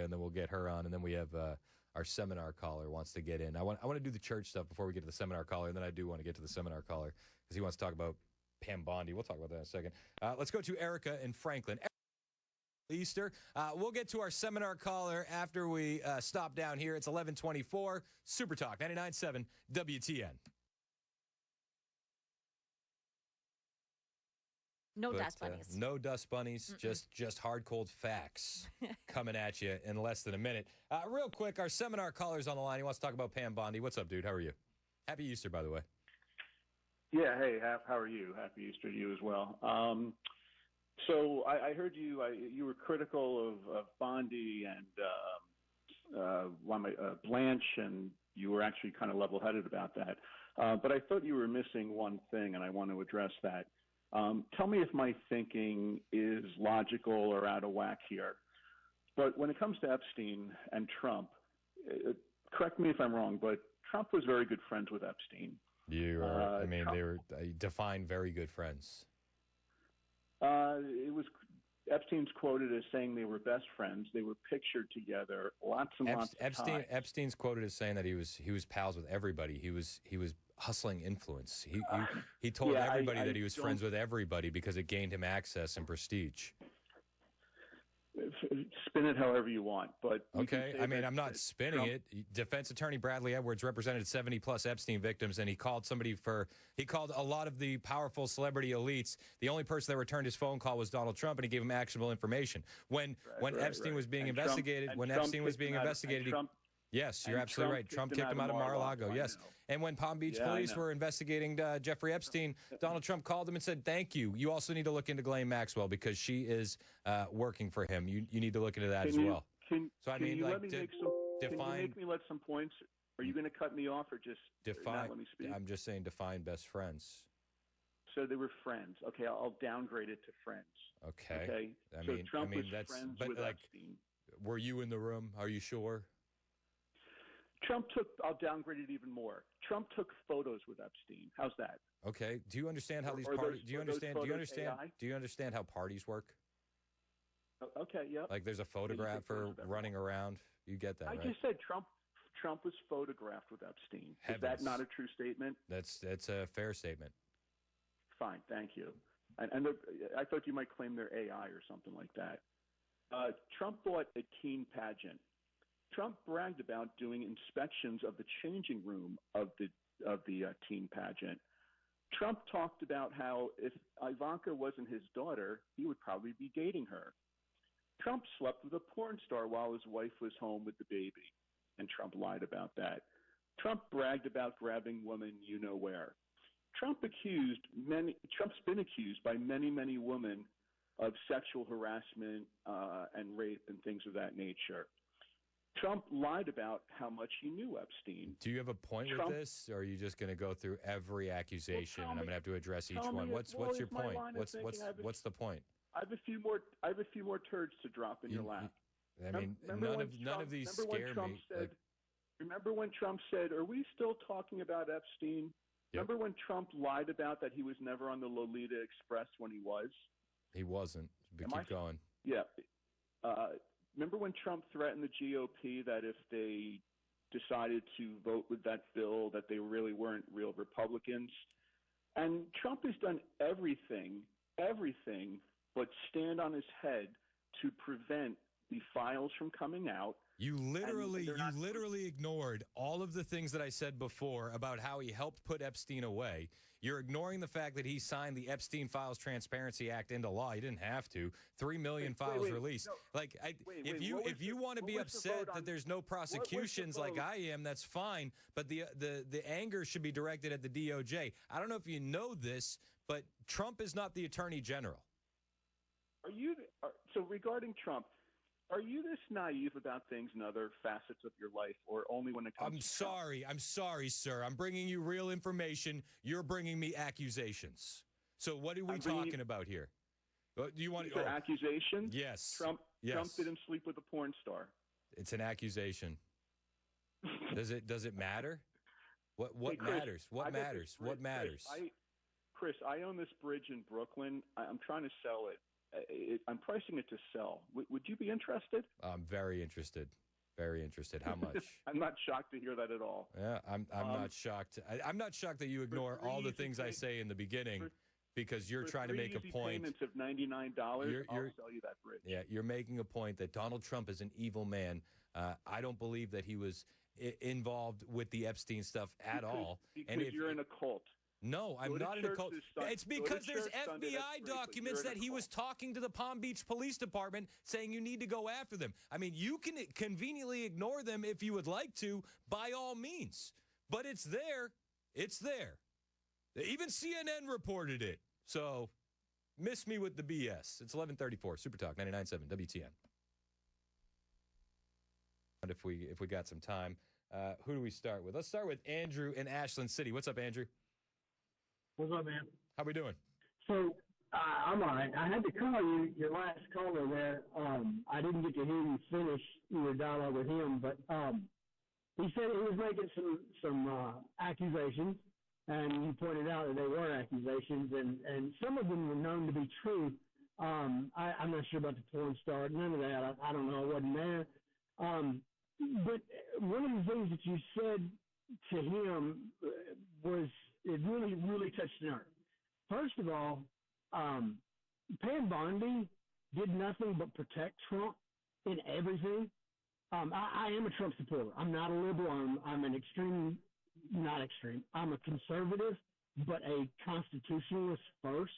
and then we'll get her on, and then we have our seminar caller wants to get in. I want to do the church stuff before we get to the seminar caller, and then I do want to get to the seminar caller because he wants to talk about Pam Bondi. We'll talk about that in a second. Let's go to Erica in Franklin. Easter. We'll get to our seminar caller after we stop down here. It's 11:24. Super Talk 99.7 WTN. No dust bunnies. No dust bunnies. Just hard, cold facts coming at you in less than a minute. Real quick, our seminar caller's on the line. He wants to talk about Pam Bondi. What's up, dude? How are you? Happy Easter, by the way. Yeah, hey, how are you? Happy Easter to you as well. So I heard you were critical of Bondi and Blanche, and you were actually kind of level-headed about that. But I thought you were missing one thing, and I want to address that. Tell me if my thinking is logical or out of whack here. But when it comes to Epstein and Trump, correct me if I'm wrong, but Trump was very good friends with Epstein. They were defined very good friends. Epstein's quoted as saying they were best friends. They were pictured together lots and lots of times. Epstein's quoted as saying that he was pals with everybody. He was hustling influence. He told everybody that he was friends with everybody because it gained him access and prestige. Spin it however you want, but okay. I mean, I'm not spinning it. Defense attorney Bradley Edwards represented 70+ Epstein victims, and he called a lot of the powerful celebrity elites. The only person that returned his phone call was Donald Trump, and he gave him actionable information. When Epstein was being investigated, yes, you're absolutely right. Trump kicked him out of Mar-a-Lago, yes. And when Palm Beach police were investigating Jeffrey Epstein, Donald Trump called him and said, thank you. You also need to look into Ghislaine Maxwell because she is working for him. You need to look into that as well. Can you let me let some points? Are you going to cut me off or just not let me speak? I'm just saying define best friends. So they were friends. Okay, I'll downgrade it to friends. Okay. Trump was friends with Epstein. Were you in the room? Are you sure? I'll downgrade it even more. Trump took photos with Epstein. How's that? Okay. Do you understand how these parties, do you understand how parties work? Okay, yeah. Like there's a photographer running around. You get that, right? I just said Trump was photographed with Epstein. Is that not a true statement? That's a fair statement. Fine, thank you. And I thought you might claim they're AI or something like that. Trump bought a teen pageant. Trump bragged about doing inspections of the changing room of the teen pageant. Trump talked about how if Ivanka wasn't his daughter, he would probably be dating her. Trump slept with a porn star while his wife was home with the baby, and Trump lied about that. Trump bragged about grabbing women you know where. Trump's been accused by many, many women of sexual harassment and rape and things of that nature. Trump lied about how much he knew Epstein. Do you have a point with this, or are you just going to go through every accusation and I'm going to have to address each one? What's your point? What's the point? I have a few more turds to drop in your lap. I mean, none of these scare me. Remember when Trump said, "Are we still talking about Epstein?" Yep. Remember when Trump lied about that he was never on the Lolita Express when he was? He wasn't. But keep going. Yeah. Remember when Trump threatened the GOP that if they decided to vote with that bill, that they really weren't real Republicans? And Trump has done everything but stand on his head to prevent the files from coming out. You literally ignored all of the things that I said before about how he helped put Epstein away. You're ignoring the fact that he signed the Epstein Files Transparency Act into law. He didn't have to. 3 million files released. No, if you want to be upset that there's no prosecutions like I am, that's fine. But the anger should be directed at the DOJ. I don't know if you know this, but Trump is not the Attorney General. So regarding Trump, are you this naive about things in other facets of your life, or only when it comes I'm sorry, sir. I'm bringing you real information. You're bringing me accusations. So what are we talking about here? Do you want accusations? Yes. Trump didn't sleep with a porn star. It's an accusation. Does it matter? What matters? What matters? What matters? Chris, I own this bridge in Brooklyn. I'm trying to sell it. I'm pricing it to sell. Would you be interested? I'm very interested. Very interested. How much? I'm not shocked to hear that at all. Yeah, I'm not shocked. I'm not shocked that you ignore all the things I say in the beginning because you're trying to make a point. Payments of $99, I'll sell you that bridge. Yeah, you're making a point that Donald Trump is an evil man. I don't believe that he was involved with the Epstein stuff at all. Because you're in a cult. No, I'm not in a cult. It's because there's FBI documents that he was talking to the Palm Beach Police Department saying you need to go after them. I mean, you can conveniently ignore them if you would like to, by all means. But it's there. It's there. Even CNN reported it. So, miss me with the BS. It's 11:34. Super Talk 99.7 WTN. And if we got some time, who do we start with? Let's start with Andrew in Ashland City. What's up, Andrew? What's up, man? How we doing? So, I'm all right. I had to call you, your last caller there. I didn't get to hear you finish your dialogue with him, but he said he was making some accusations, and you pointed out that they were accusations, and some of them were known to be true. I'm not sure about the porn star. None of that. I don't know. I wasn't there. But one of the things that you said to him was it really, really touched the nerve. First of all, Pam Bondi did nothing but protect Trump in everything. I am a Trump supporter. I'm not a liberal. I'm an extreme, not extreme. I'm a conservative, but a constitutionalist first.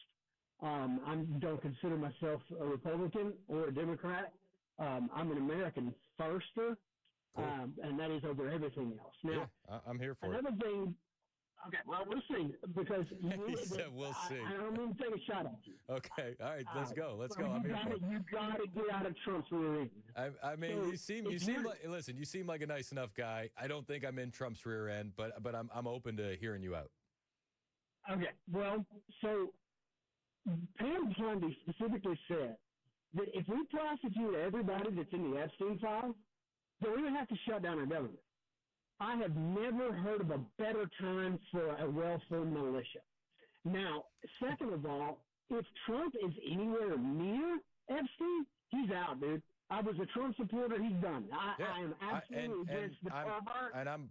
I don't consider myself a Republican or a Democrat. I'm an American firster, and that is over everything else. Now, yeah, I'm here for another thing. Okay, well, we'll see, because he said we'll see. I don't mean to take a shot at you. Okay, all right, let's go. Let's go. I'm here for it. You got to get out of Trump's rear end. I mean, so, you seem like, listen, you seem like a nice enough guy. I don't think I'm in Trump's rear end, but I'm open to hearing you out. Okay, well, so Pam Bondi specifically said that if we prosecute everybody that's in the Epstein file, then we would have to shut down our government. I have never heard of a better time for a well-formed militia. Now, second of all, if Trump is anywhere near Epstein, he's out, dude. I was a Trump supporter. He's done. I am absolutely against the pervert. And I'm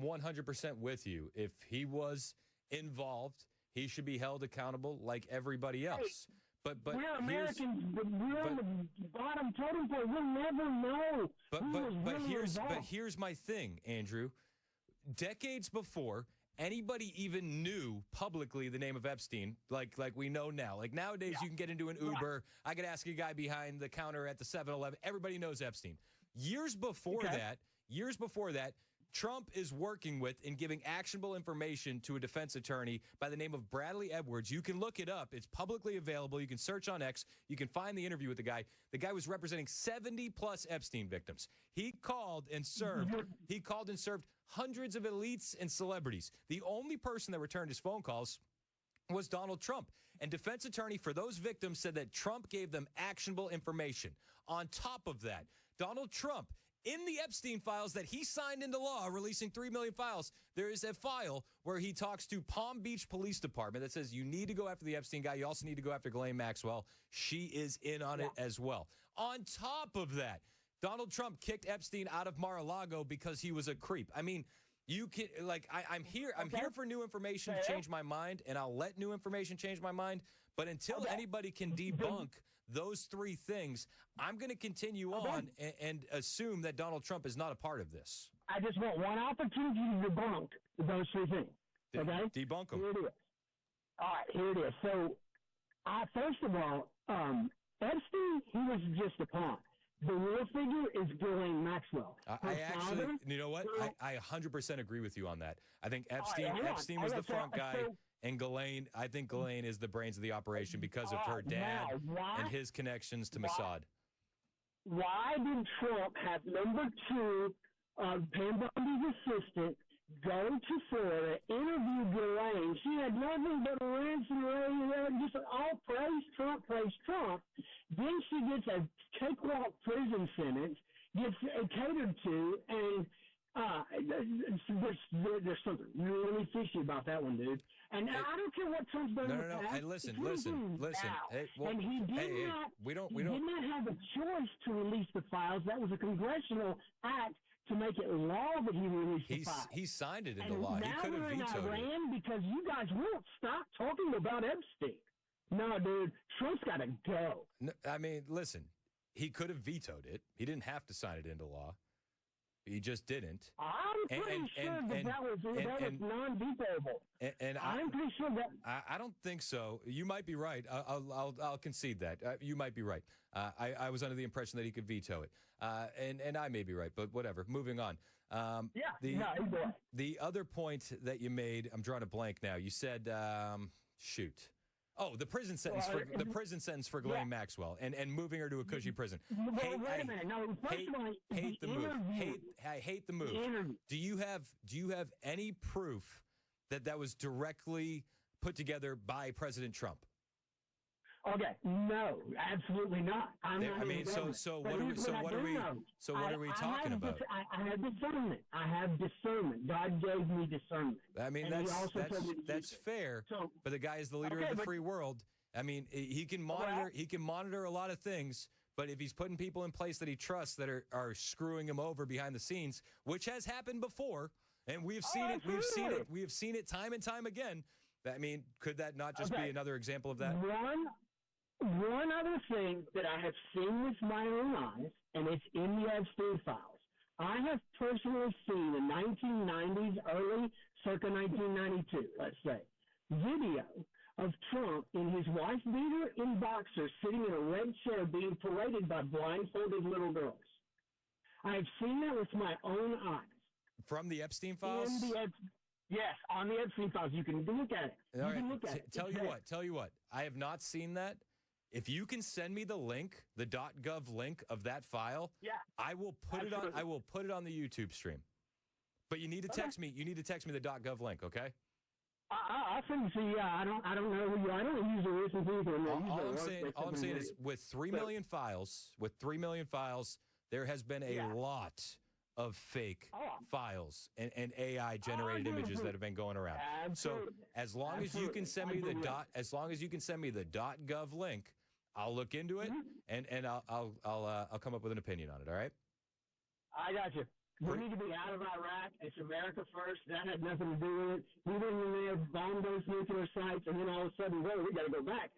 100% with you. If he was involved, he should be held accountable like everybody else. Hey, But we're Americans, but we're on the bottom totem pole. We'll never know. But here's my thing, Andrew. Decades before anybody even knew publicly the name of Epstein, like we know now. Like nowadays, you can get into an Uber. I could ask a guy behind the counter at the 7-Eleven. Everybody knows Epstein. Years before that, Trump is working with and giving actionable information to a defense attorney by the name of Bradley Edwards. You can look it up. It's publicly available. You can search on X. You can find the interview with the guy. The guy was representing 70-plus Epstein victims. He called and served hundreds of elites and celebrities. The only person that returned his phone calls was Donald Trump. And defense attorney for those victims said that Trump gave them actionable information. On top of that, Donald Trump, in the Epstein files that he signed into law, releasing 3 million files, there is a file where he talks to Palm Beach Police Department that says you need to go after the Epstein guy. You also need to go after Ghislaine Maxwell. She is in on it as well. On top of that, Donald Trump kicked Epstein out of Mar-a-Lago because he was a creep. I mean, you can I'm here for new information to change my mind, and I'll let new information change my mind. But until anybody can debunk those three things, I'm going to continue on and assume that Donald Trump is not a part of this. I just want one opportunity to debunk those three things. Okay? Debunk them. Here it is. All right, here it is. So, first of all, Epstein, he was just a pawn. The real figure is Ghislaine Maxwell. I actually, you know what? I 100% agree with you on that. I think Epstein was the front guy. And Ghislaine, I think Ghislaine is the brains of the operation because of her dad and his connections to Mossad. Why did Trump have number two, Pam Bondi's assistant, go to Florida, interview Ghislaine? She had nothing but ransom, just all praise Trump. Then she gets a cakewalk prison sentence, gets catered to, and There's something really fishy about that one, dude. And I don't care what Trump's done in the past. Hey, listen. Hey, well, and he did not. We don't. He did not have a choice to release the files. That was a congressional act to make it law that he released the files. He signed it into and law. Now He could have we're in vetoed Iran it because you guys won't stop talking about Epstein. No, dude, Trump's got to go. No, I mean, listen. He could have vetoed it. He didn't have to sign it into law. He just didn't. I'm pretty sure that was non-vetoable. And I'm pretty sure that. I don't think so. You might be right. I'll concede that. You might be right. I was under the impression that he could veto it. And I may be right, but whatever. Moving on. The other point that you made, I'm drawing a blank now. You said, shoot. Oh, the prison sentence for Ghislaine Maxwell and moving her to a cushy prison. Wait a minute. No, hate the move. I hate the move. Do you have any proof that was directly put together by President Trump? Okay, no, absolutely not. So what are we talking about? I have discernment. God gave me discernment. I mean, that's fair. But the guy is the leader of the free world. I mean, he can monitor a lot of things. But if he's putting people in place that he trusts that are screwing him over behind the scenes, which has happened before, and we have seen it time and time again. I mean, could that not just be another example of that? One other thing that I have seen with my own eyes, and it's in the Epstein files. I have personally seen in 1990s, early, circa 1992, let's say, video of Trump in his wife beater in boxers sitting in a red chair being paraded by blindfolded little girls. I have seen that with my own eyes. From the Epstein files? Yes, on the Epstein files. You can look at it. All right. Tell you what. I have not seen that. If you can send me the link, the .gov link of that file, I will put it on the YouTube stream. But you need to text me. You need to text me the .gov link, okay? I'll send it to you. I don't know who you are. I don't use the recent either. All I'm saying is with 3 million files, there has been a lot of fake files and AI generated images that have been going around. Absolutely. So as long as you can send me the .gov link, I'll look into it and I'll come up with an opinion on it. All right. I got you. We need to be out of Iraq. It's America first. That had nothing to do with it. We went in there, bombed those nuclear sites, and then all of a sudden, we got to go back.